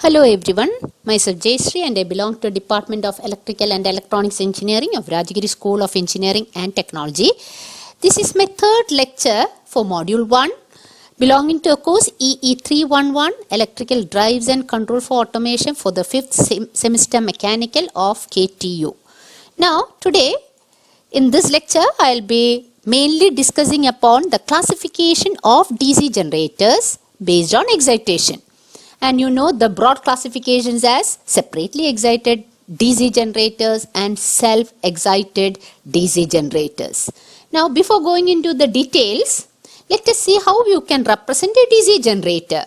Hello everyone, myself Jayashree and I belong to the Department of Electrical and Electronics Engineering of Rajagiri School of Engineering and Technology. This is my third lecture for Module 1 belonging to a course EE311 Electrical Drives and Control for Automation for the 5th semester Mechanical of KTU. Now today in this lecture I will be mainly discussing upon the classification of DC generators based on excitation. And you know the broad classifications as separately excited DC generators and self-excited DC generators. Now before going into the details, let us see how you can represent a DC generator.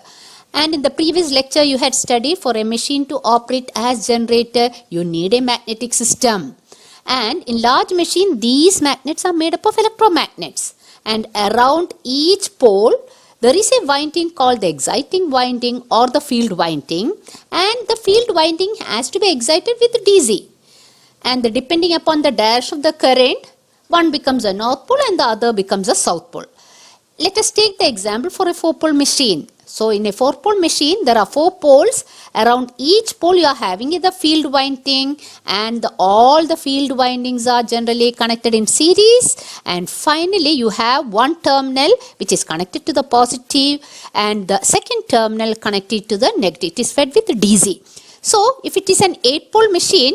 And in the previous lecture you had studied for a machine to operate as generator, you need a magnetic system. And in large machine, these magnets are made up of electromagnets. And around each pole, there is a winding called the exciting winding or the field winding, and the field winding has to be excited with DC. And depending upon the direction of the current, one becomes a north pole and the other becomes a south pole. Let us take the example for a 4-pole machine. So in a 4-pole machine, there are 4 poles. Around each pole you are having the field winding, and all the field windings are generally connected in series. And finally you have one terminal which is connected to the positive and the second terminal connected to the negative. It is fed with DC. So if it is an 8-pole machine,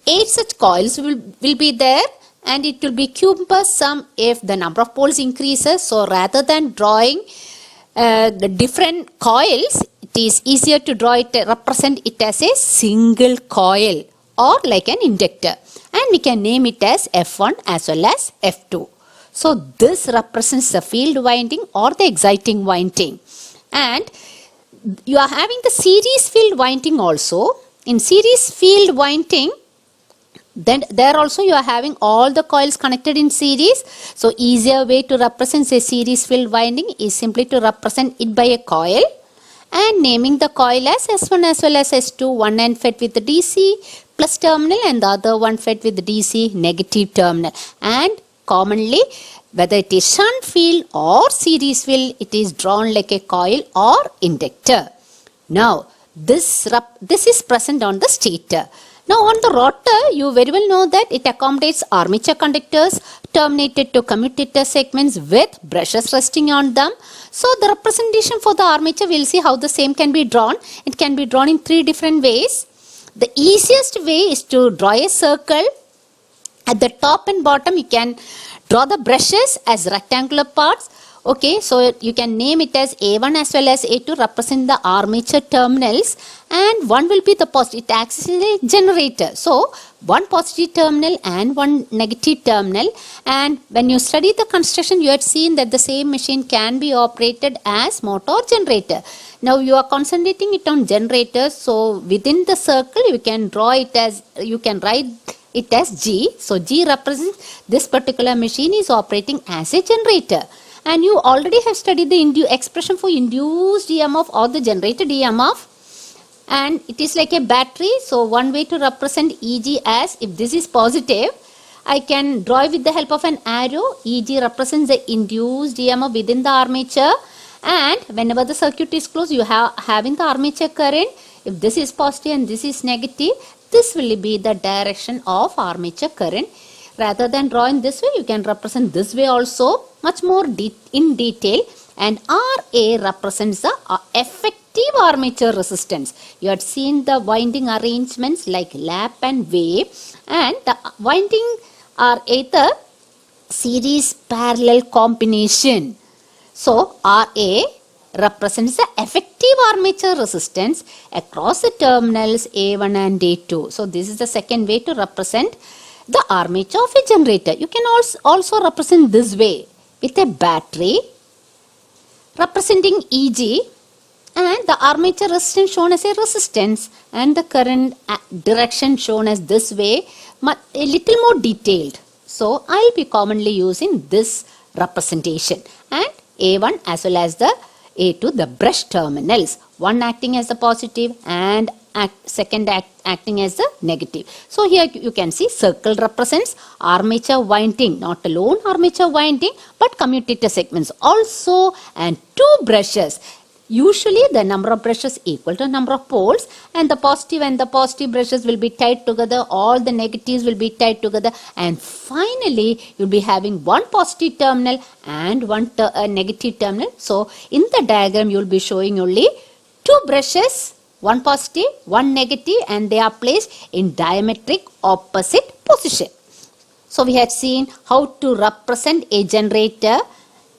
8 such coils will be there. And it will be cumbersome if the number of poles increases. So rather than drawing the different coils, it is easier to draw it, represent it as a single coil or like an inductor. And we can name it as F1 as well as F2. So this represents the field winding or the exciting winding. And you are having the series field winding also. In series field winding, then there also you are having all the coils connected in series. So easier way to represent a series field winding is simply to represent it by a coil and naming the coil as S1 as well as S2, one end fed with the DC plus terminal and the other one fed with the DC negative terminal. And commonly whether it is shunt field or series field, it is drawn like a coil or inductor. Now this is present on the stator. Now on the rotor, you very well know that it accommodates armature conductors terminated to commutator segments with brushes resting on them. So the representation for the armature, we will see how the same can be drawn. It can be drawn in 3 different ways. The easiest way is to draw a circle. At the top and bottom, you can draw the brushes as rectangular parts. Okay, so you can name it as A1 as well as A2 represent the armature terminals, and one will be the positive. It acts as a generator. So one positive terminal and one negative terminal. And when you study the construction, you had seen that the same machine can be operated as motor or generator. Now you are concentrating it on generator. So within the circle, you can draw it as, you can write it as G. So G represents this particular machine is operating as a generator. And you already have studied the expression for induced EMF or the generated EMF. And it is like a battery. So one way to represent EG as, if this is positive, I can draw with the help of an arrow. EG represents the induced EMF within the armature. And whenever the circuit is closed, you have having the armature current. If this is positive and this is negative, this will be the direction of armature current. Rather than drawing this way, you can represent this way also, much more in detail. And RA represents the effective armature resistance. You had seen the winding arrangements like lap and wave, and the winding are either series parallel combination. So RA represents the effective armature resistance across the terminals A1 and A2. So this is the second way to represent the armature of a generator. You can also represent this way with a battery representing EG and the armature resistance shown as a resistance and the current direction shown as this way, a little more detailed. So I will be commonly using this representation, and A1 as well as the A2, the brush terminals, one acting as the positive and second acting as the negative. So here you can see circle represents armature winding, not alone armature winding but commutator segments also, and 2 brushes. Usually the number of brushes equal to number of poles, and the positive brushes will be tied together, all the negatives will be tied together, and finally you'll be having one positive terminal and one negative terminal. So in the diagram you will be showing only two brushes, one positive, one negative, and they are placed in diametric opposite position. So we had seen how to represent a generator,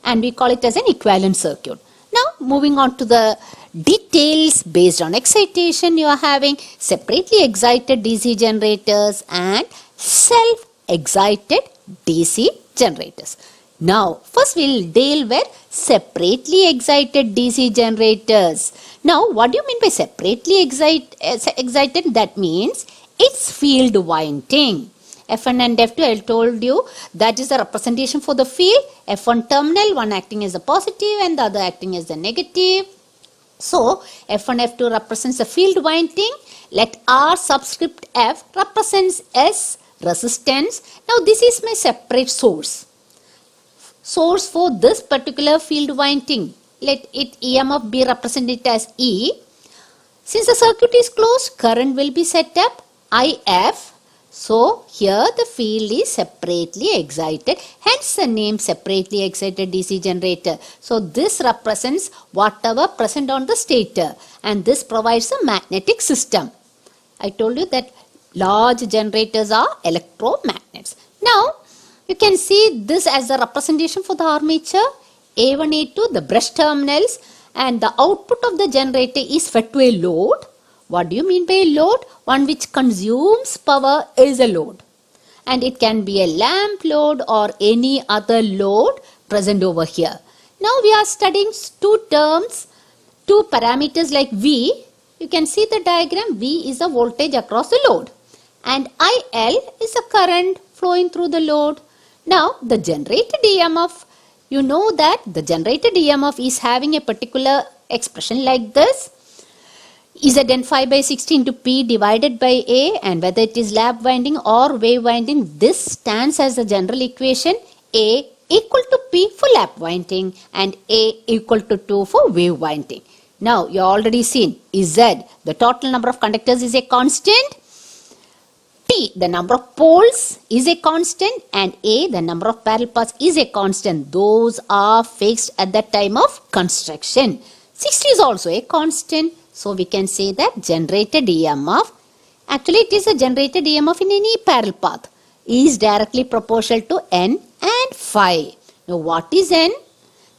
and we call it as an equivalent circuit. Now moving on to the details based on excitation, you are having separately excited DC generators and self-excited DC generators. Now first we'll deal with separately excited DC generators. Now what do you mean by separately excited? That means its field winding. F1 and F2, I told you that is the representation for the field. F1 terminal, one acting as a positive and the other acting as the negative. So F1, F2 represents the field winding. Let R subscript F represents S resistance. Now this is my separate source. Source for this particular field winding. Let it EMF be represented as E. Since the circuit is closed, current will be set up IF. So here the field is separately excited, hence the name separately excited DC generator. So this represents whatever present on the stator, and this provides a magnetic system. I told you that large generators are electromagnets. Now you can see this as the representation for the armature. A1, A2, the brush terminals, and the output of the generator is fed to a load. What do you mean by a load? One which consumes power is a load. And it can be a lamp load or any other load present over here. Now we are studying two terms, two parameters like V. You can see the diagram. V is the voltage across the load. And IL is the current flowing through the load. Now the generated EMF, you know that the generated EMF is having a particular expression like this. Zn 5 by 60 into P divided by A, and whether it is lap winding or wave winding, this stands as the general equation. A equal to P for lap winding and A equal to 2 for wave winding. Now you already seen Z, the total number of conductors is a constant. T, the number of poles is a constant, and A, the number of parallel paths is a constant. Those are fixed at the time of construction. 60 is also a constant. So we can say that generated EMF, actually it is a generated EMF in any parallel path, is directly proportional to N and phi. Now what is N?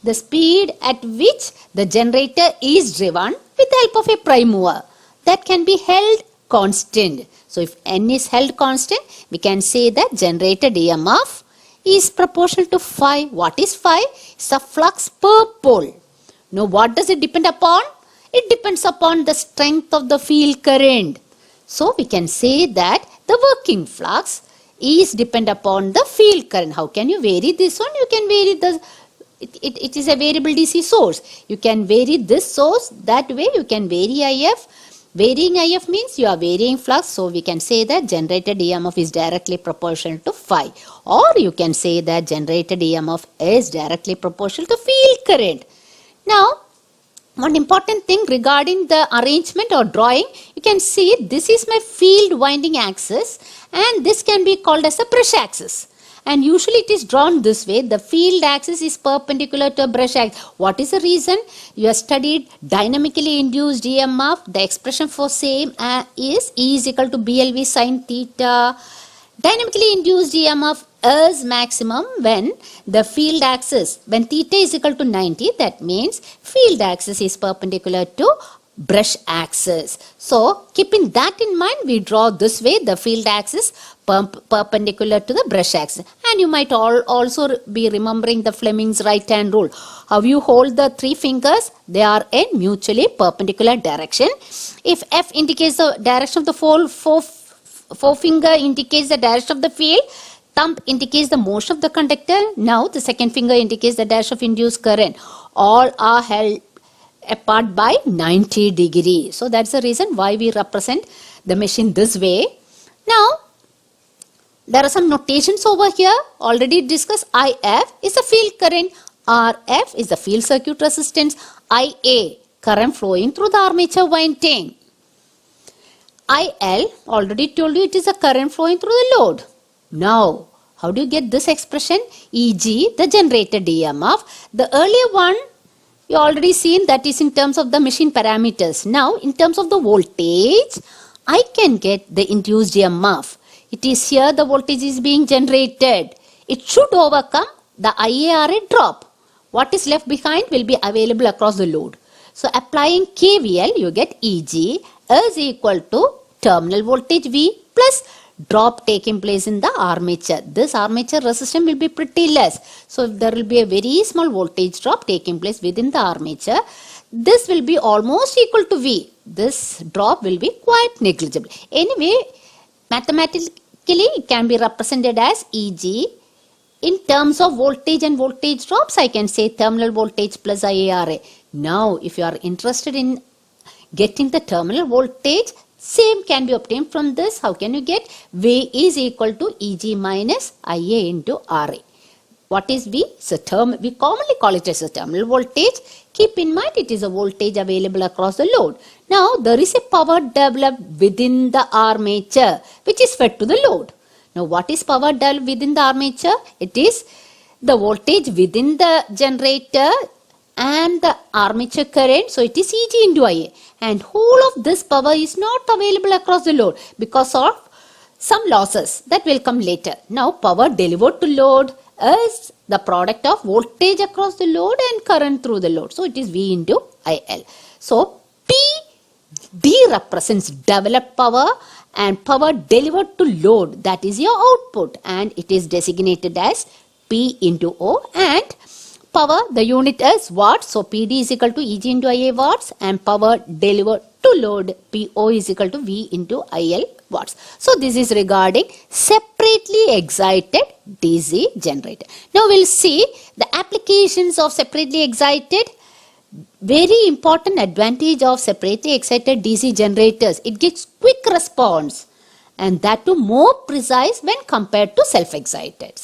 The speed at which the generator is driven with the help of a prime mover. That can be held constant. So if N is held constant, we can say that generated EMF is proportional to phi. What is phi? It's the flux per pole. Now what does it depend upon? It depends upon the strength of the field current. So we can say that the working flux is depend upon the field current. How can you vary this one? You can vary it is a variable DC source. You can vary this source, that way you can vary IF. Varying IF means you are varying flux, so we can say that generated EMF is directly proportional to phi. Or you can say that generated EMF is directly proportional to field current. Now one important thing regarding the arrangement or drawing, you can see this is my field winding axis, and this can be called as a brush axis. And usually it is drawn this way. The field axis is perpendicular to a brush axis. What is the reason? You have studied dynamically induced EMF. The expression for same is E is equal to BLV sin theta. Dynamically induced EMF is maximum when the field axis, when theta is equal to 90, that means field axis is perpendicular to brush axis. So keeping that in mind, we draw this way, the field axis perpendicular to the brush axis. And you might also be remembering the Fleming's right hand rule. How you hold the three fingers? They are in mutually perpendicular direction. If F indicates the direction of the forefinger indicates the direction of the field, thumb indicates the motion of the conductor. Now the second finger indicates the direction of induced current. All are held apart by 90 degrees. So that's the reason why we represent the machine this way. Now there are some notations over here. Already discussed. IF is the field current. RF is the field circuit resistance. IA current flowing through the armature winding. IL, already told you it is a current flowing through the load. Now, how do you get this expression? E.g., the generated EMF. The earlier one, you already seen that is in terms of the machine parameters. Now, in terms of the voltage, I can get the induced EMF. It is here the voltage is being generated. It should overcome the IaRa drop. What is left behind will be available across the load. So, applying KVL, you get Eg is equal to terminal voltage V plus drop taking place in the armature. This armature resistance will be pretty less. So, if there will be a very small voltage drop taking place within the armature, this will be almost equal to V. This drop will be quite negligible. Anyway, mathematically it can be represented as Eg. In terms of voltage and voltage drops, I can say terminal voltage plus IaRa. Now, if you are interested in getting the terminal voltage, same can be obtained from this. How can you get? V is equal to Eg minus Ia into Ra. What is V? So we commonly call it as a terminal voltage. Keep in mind it is a voltage available across the load. Now there is a power developed within the armature which is fed to the load. Now what is power developed within the armature? It is the voltage within the generator and the armature current. So it is Eg into Ia. And whole of this power is not available across the load because of some losses that will come later. Now power delivered to load is the product of voltage across the load and current through the load. So it is V into IL. So PD represents developed power and power delivered to load, that is your output, and it is designated as P into O, and power, the unit is watts. So PD is equal to Eg into Ia watts, and power delivered to load PO is equal to V into IL watts. So this is regarding separately excited DC generator. Now we'll see the applications of separately excited. Very important advantage of separately excited DC generators. It gives quick response and that too more precise when compared to self-excited.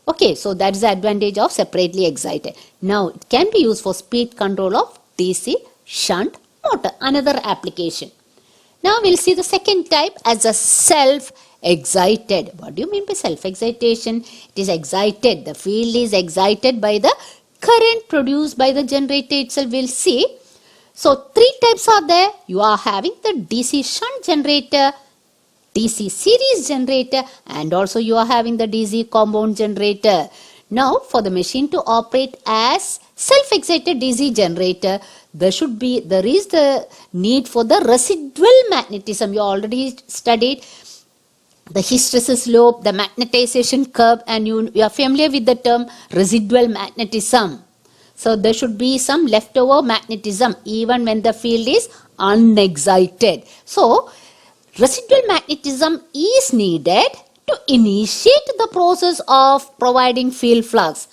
Okay, so that is the advantage of separately excited. Now it can be used for speed control of DC shunt motor, another application. Now we'll see the second type as a self-excited. What do you mean by self-excitation? It is excited, the field is excited by the current produced by the generator itself. We'll see. So three types are there. You are having the DC shunt generator, DC series generator, and also you are having the DC compound generator. Now for the machine to operate as self-excited DC generator, there is the need for the residual magnetism. You already studied the hysteresis loop, the magnetization curve, and you are familiar with the term residual magnetism. So there should be some leftover magnetism even when the field is unexcited. So residual magnetism is needed to initiate the process of providing field flux.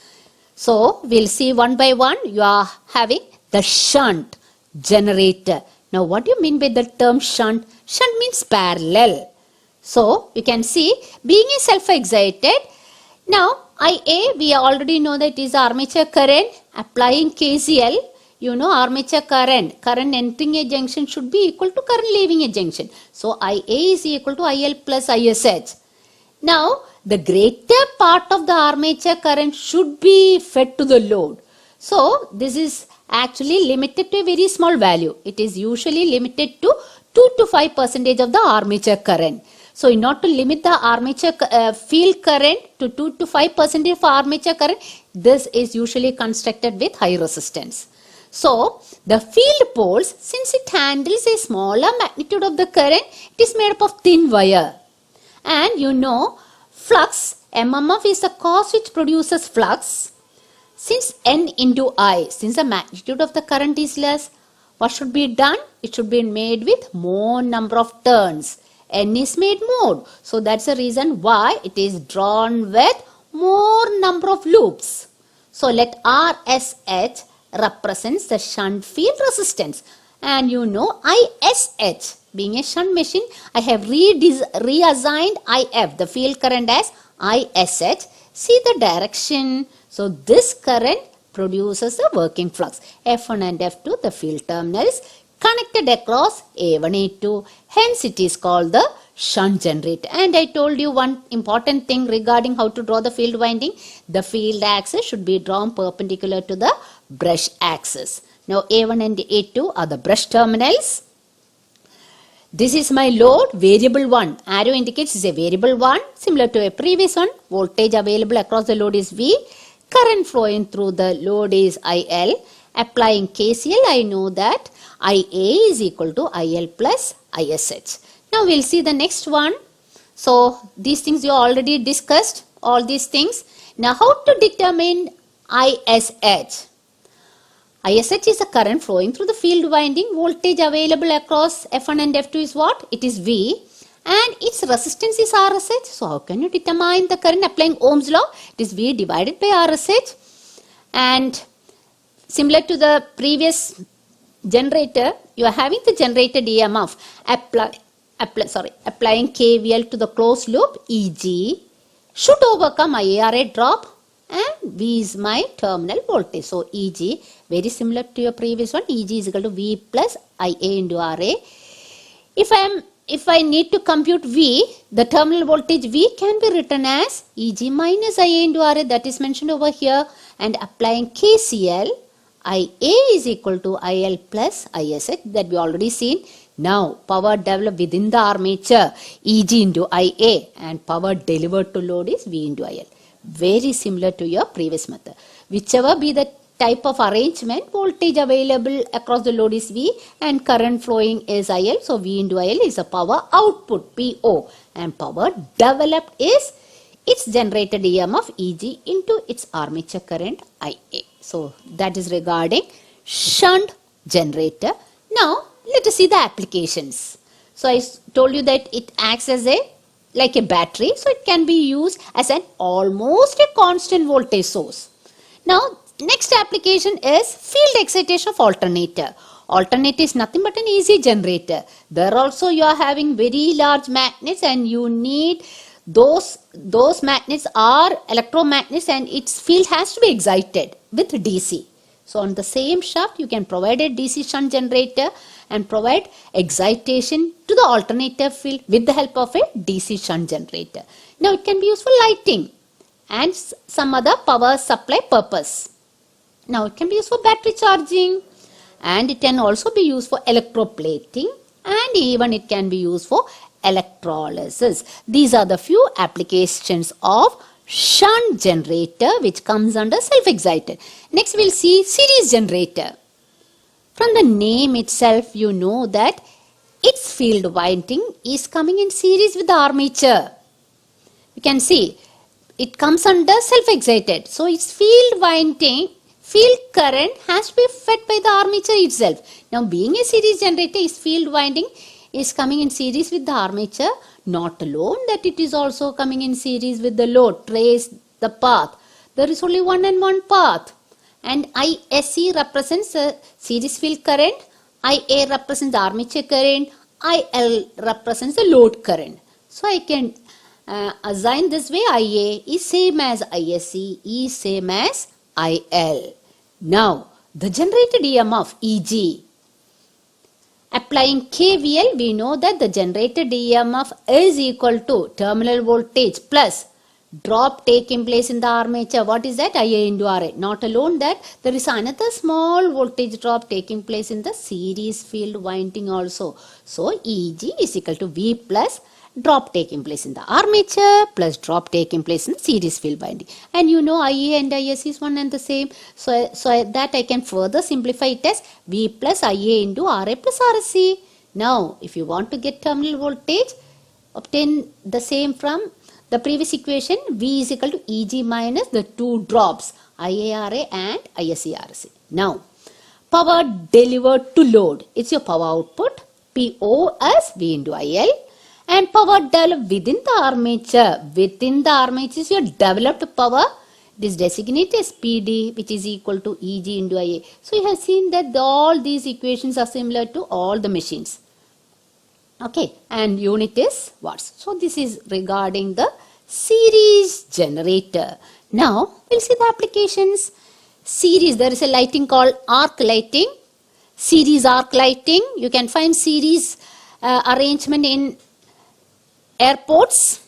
So we'll see one by one. You are having the shunt generator. Now what do you mean by the term shunt? Shunt means parallel. So you can see being a self-excited. Now Ia, we already know that is armature current. Applying KCL, you know armature current entering a junction should be equal to current leaving a junction. So Ia is equal to IL plus ISH. Now the greater part of the armature current should be fed to the load. So this is actually limited to a very small value. It is usually limited to 2 to 5% of the armature current. So in order to limit the armature field current to 2 to 5% of armature current, this is usually constructed with high resistance. So the field poles, since it handles a smaller magnitude of the current, it is made up of thin wire. And you know flux, MMF is the cause which produces flux. Since N into I, since the magnitude of the current is less, what should be done? It should be made with more number of turns. N is made more. So that's the reason why it is drawn with more number of loops. So let RSH represents the shunt field resistance. And you know ISH, being a shunt machine, I have reassigned IF, the field current, as ISH. See the direction. So this current produces the working flux. F1 and F2, the field terminals connected across A1, A2. Hence, it is called the shunt generator. And I told you one important thing regarding how to draw the field winding. The field axis should be drawn perpendicular to the brush axis. Now, A1 and A2 are the brush terminals. This is my load, variable 1. Arrow indicates is a variable 1, similar to a previous one. Voltage available across the load is V. Current flowing through the load is IL. Applying KCL, I know that IA is equal to IL plus ISH. Now we'll see the next one. So these things you already discussed, all these things. Now how to determine ISH? ISH is the current flowing through the field winding. Voltage available across F1 and F2 is what? It is V. And its resistance is RSH. So how can you determine the current? Applying Ohm's law, it is V divided by RSH. And similar to the previous generator, you are having the generated EMF. Applying KVL to the closed loop, EG should overcome IARA drop, and V is my terminal voltage. So EG, very similar to your previous one, EG is equal to V plus IA into RA. If I need to compute V, the terminal voltage V can be written as EG minus IA into RA, that is mentioned over here. And applying KCL, IA is equal to IL plus ISH, that we already seen. Now, power developed within the armature, EG into IA, and power delivered to load is V into IL. Very similar to your previous method. Whichever be the type of arrangement, voltage available across the load is V and current flowing is IL. So, V into IL is a power output, PO, and power developed is its generated EMF, EG, into its armature current, IA. So, that is regarding shunt generator. Now, let us see the applications. So, I told you that it acts as like a battery. So, it can be used as an almost a constant voltage source. Now, next application is field excitation of alternator. Alternator is nothing but an AC generator. There also you are having very large magnets and you need those magnets are electromagnets and its field has to be excited with DC. So on the same shaft you can provide a DC shunt generator and provide excitation to the alternator field with the help of a DC shunt generator. Now it can be used for lighting and some other power supply purpose. Now it can be used for battery charging and it can also be used for electroplating and even it can be used for electrolysis. These are the few applications of shunt generator which comes under self-excited. Next we will see series generator. From the name itself you know that its field winding is coming in series with the armature. You can see it comes under self-excited. So its field winding, field current has to be fed by the armature itself. Now being a series generator, its field winding is coming in series with the armature. Not alone that it is also coming in series with the load. Trace the path. There is only one and one path. And ISC represents the series field current. IA represents the armature current. IL represents the load current. So I can assign this way. IA is same as ISC is same as IL. Now the generated EMF EG. Applying KVL, we know that the generated EMF is equal to terminal voltage plus drop taking place in the armature. What is that? IA into RA. Not alone that, there is another small voltage drop taking place in the series field winding also. So, EG is equal to V plus drop taking place in the armature plus drop taking place in the series field winding. And you know IA and IS is one and the same. So that I can further simplify it as V plus IA into RA plus RSC. Now, if you want to get terminal voltage, obtain the same from the previous equation. V is equal to EG minus the two drops IARA and ISCRC. Now, power delivered to load. It's your power output. PO as V into IL. And power developed within the armature. Within the armature is your developed power. It is designated as PD, which is equal to EG into IA. So you have seen that all these equations are similar to all the machines. Okay, and unit is watts. So this is regarding the series generator. Now we'll see the applications. series, there is a lighting called arc lighting, series arc lighting. You can find series arrangement in airports,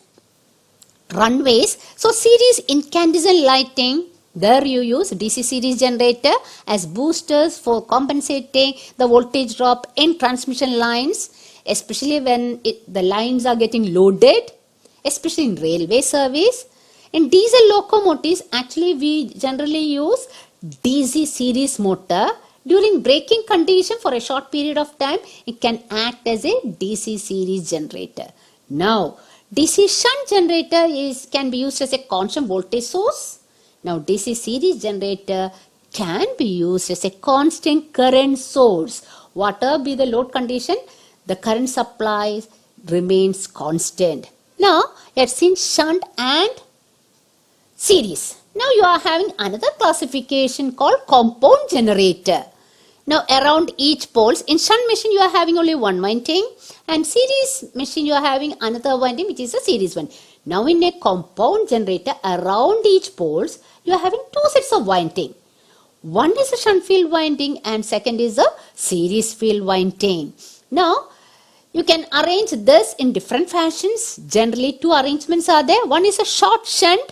runways. So series incandescent lighting, there you use DC series generator as boosters for compensating the voltage drop in transmission lines, especially when the lines are getting loaded, especially in railway service. In diesel locomotives, actually we generally use DC series motor. During braking condition for a short period of time, it can act as a DC series generator. Now, DC shunt generator can be used as a constant voltage source. Now, DC series generator can be used as a constant current source. Whatever be the load condition, the current supply remains constant. Now, let's see shunt and series. Now, you are having another classification called compound generator. Now, around each poles, in shunt machine you are having only one winding, and series machine you are having another winding, which is a series one. Now, in a compound generator, around each poles you are having two sets of winding. One is a shunt field winding and second is a series field winding. Now, you can arrange this in different fashions. Generally, two arrangements are there. One is a short shunt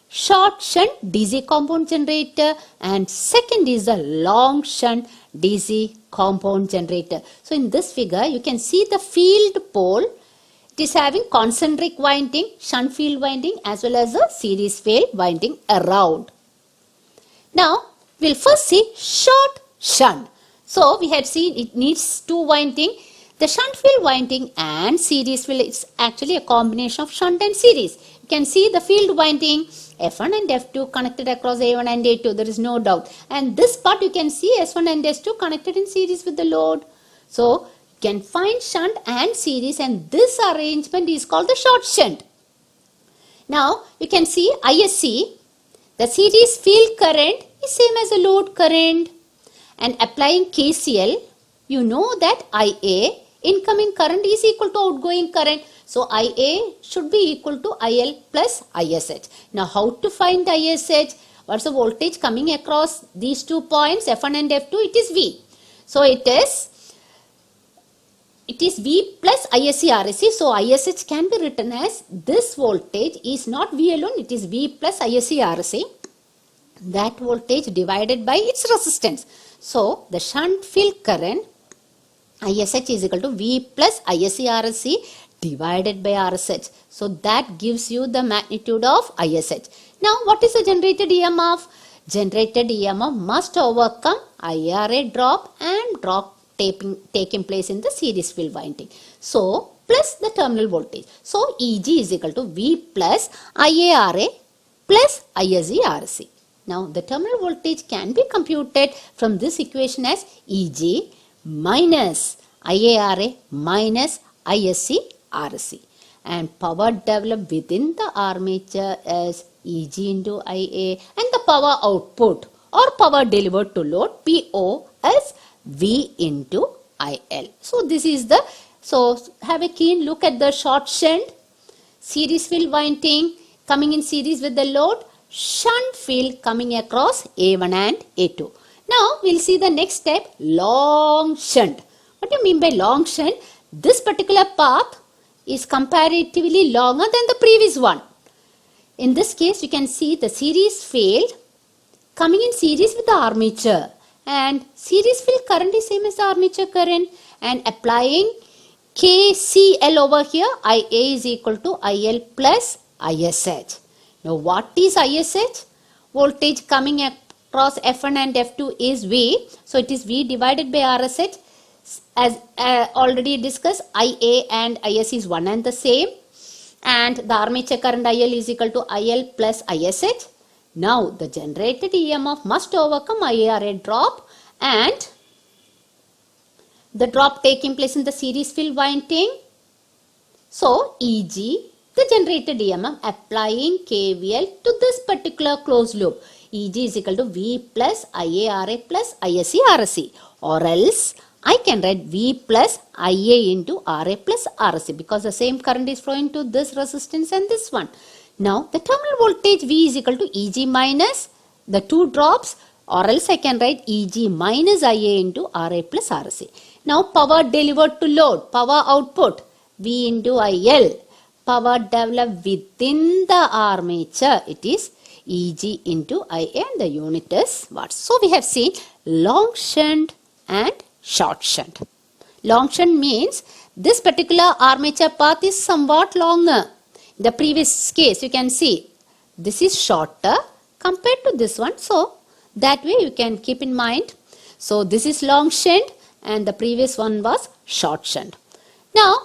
DC compound generator, and second is a long shunt DC compound generator. So in this figure you can see the field pole. It is having concentric winding, shunt field winding as well as a series field winding around. Now we'll first see short shunt. So we had seen it needs two winding. The shunt field winding and series field is actually a combination of shunt and series. You can see the field winding F1 and F2 connected across A1 and A2, there is no doubt. And this part you can see S1 and S2 connected in series with the load. So you can find shunt and series, and this arrangement is called the short shunt. Now you can see ISC, the series field current is same as the load current, and applying KCL, you know that IA, incoming current, is equal to outgoing current. So IA should be equal to IL plus ISH. Now how to find ISH? What's the voltage coming across these 2 points F1 and F2? It is V. So it is V plus ISC RSC. So ISH can be written as this voltage is not V alone, it is V plus ISC RSC. That voltage divided by its resistance. So the shunt field current ISH is equal to V plus ISC RSC divided by RSH. So that gives you the magnitude of ISH. Now what is the generated EMF? Generated EMF must overcome IRA drop and drop taking place in the series field winding. So plus the terminal voltage. So EG is equal to V plus IARA plus ISC RSC. Now the terminal voltage can be computed from this equation as EG minus IARA minus ISC RSC, and power developed within the armature is EG into IA, and the power output or power delivered to load PO as V into IL. So this is the, so have a keen look at the short shunt, series field winding coming in series with the load, shunt field coming across A1 and A2. Now we'll see the next step, long shunt. What do you mean by long shunt? This particular path is comparatively longer than the previous one. In this case, you can see the series field coming in series with the armature, and series field current is same as the armature current, and applying KCL over here, IA is equal to IL plus ISH. Now what is ISH? Voltage coming across F1 and F2 is V, so it is V divided by RSH. As already discussed, IA and IS is one and the same, and the armature current IL is equal to IL plus ISH. Now the generated EMF must overcome IARA drop and the drop taking place in the series field winding. So EG, the generated EMF applying KVL to this particular closed loop, EG is equal to V plus IARA plus ISC RSC, or else I can write V plus IA into RA plus RC, because the same current is flowing to this resistance and this one. Now the terminal voltage V is equal to EG minus the two drops, or else I can write Eg minus Ia into Ra plus Rc. Now power delivered to load, power output, V into IL. Power developed within the armature, it is Eg into Ia, and the unit is watts. So we have seen long shunt and short shunt. Long shunt means this particular armature path is somewhat longer. In the previous case, you can see this is shorter compared to this one. So that way you can keep in mind. So this is long shunt and the previous one was short shunt. Now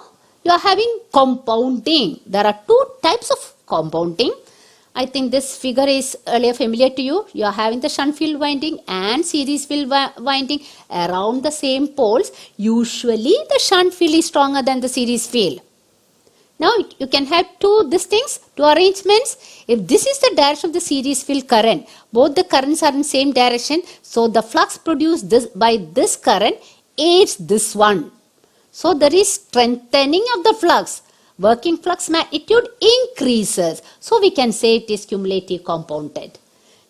you are having compounding. There are two types of compounding. I think this figure is earlier familiar to you. You are having the shunt field winding and series field winding around the same poles. Usually the shunt field is stronger than the series field. Now you can have two arrangements. If this is the direction of the series field current, both the currents are in same direction. So the flux produced by this current aids this one. So there is strengthening of the flux. Working flux magnitude increases. So we can say it is cumulative compounded.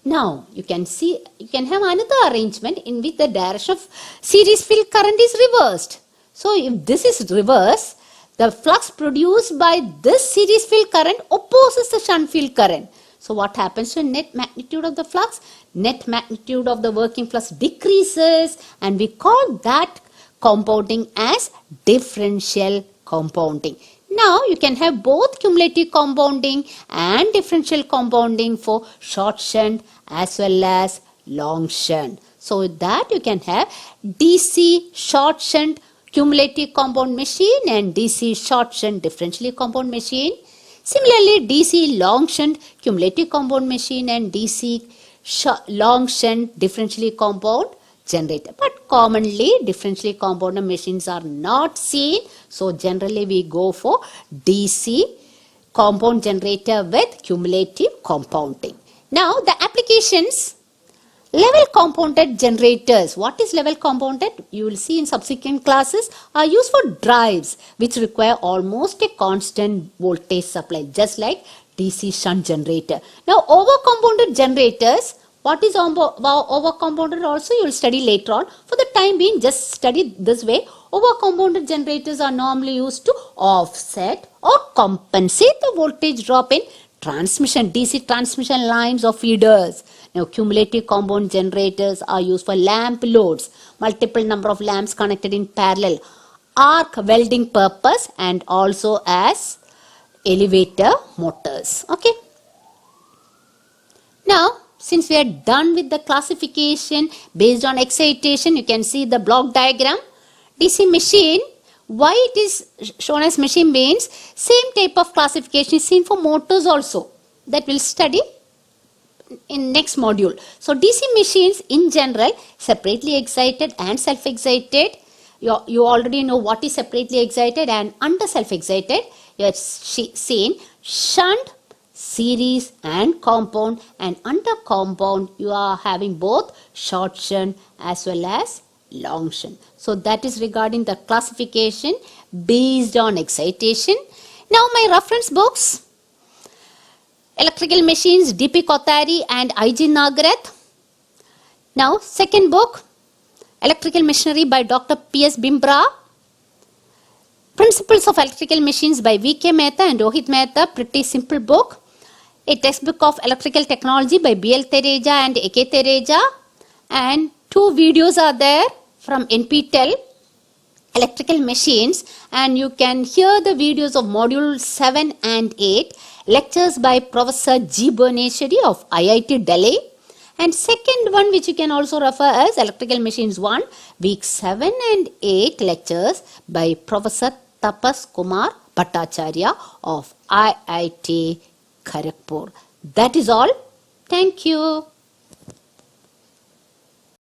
Now you can have another arrangement in which the direction of series field current is reversed. So if this is reversed, the flux produced by this series field current opposes the shunt field current. So what happens to net magnitude of the flux? Net magnitude of the working flux decreases, and we call that compounding as differential compounding. Now you can have both cumulative compounding and differential compounding for short shunt as well as long shunt. So that you can have DC short shunt cumulative compound machine and DC short shunt differentially compound machine. Similarly, DC long shunt cumulative compound machine and DC long shunt differentially compound generator. But commonly differentially compound machines are not seen. So generally we go for DC compound generator with cumulative compounding. Now the applications. Level compounded generators. What is level compounded? You will see in subsequent classes, are used for drives which require almost a constant voltage supply, just like DC shunt generator. Now over compounded generators, what is over compounded also you will study later on. For the time being, just study this way. Over compounded generators are normally used to offset or compensate the voltage drop in transmission, DC transmission lines or feeders. Now cumulative compound generators are used for lamp loads, multiple number of lamps connected in parallel, arc welding purpose, and also as elevator motors. Okay. Now since we are done with the classification based on excitation, you can see the block diagram. DC machine, why it is shown as machine means same type of classification is seen for motors also, that we'll study in next module. So DC machines in general separately excited and self-excited. You already know what is separately excited and under self-excited. You have seen shunt, series and compound, and under compound you are having both short shunt as well as long shunt. So that is regarding the classification based on excitation. Now my reference books. Electrical Machines, D.P. Kothari and I.G. Nagarath. Now second book, Electrical Machinery by Dr. P.S. Bimbra. Principles of Electrical Machines by V.K. Mehta and Rohit Mehta, pretty simple book. A textbook of Electrical Technology by B.L. Tereja and A.K. Tereja. And two videos are there from NPTEL, Electrical Machines, and you can hear the videos of module 7 and 8, lectures by Professor G. Bhuvaneshwari of IIT Delhi. And second one which you can also refer as Electrical Machines 1, week 7 and 8 lectures by Professor Tapas Kumar Bhattacharya of IIT Kharagpur. That is all. Thank you.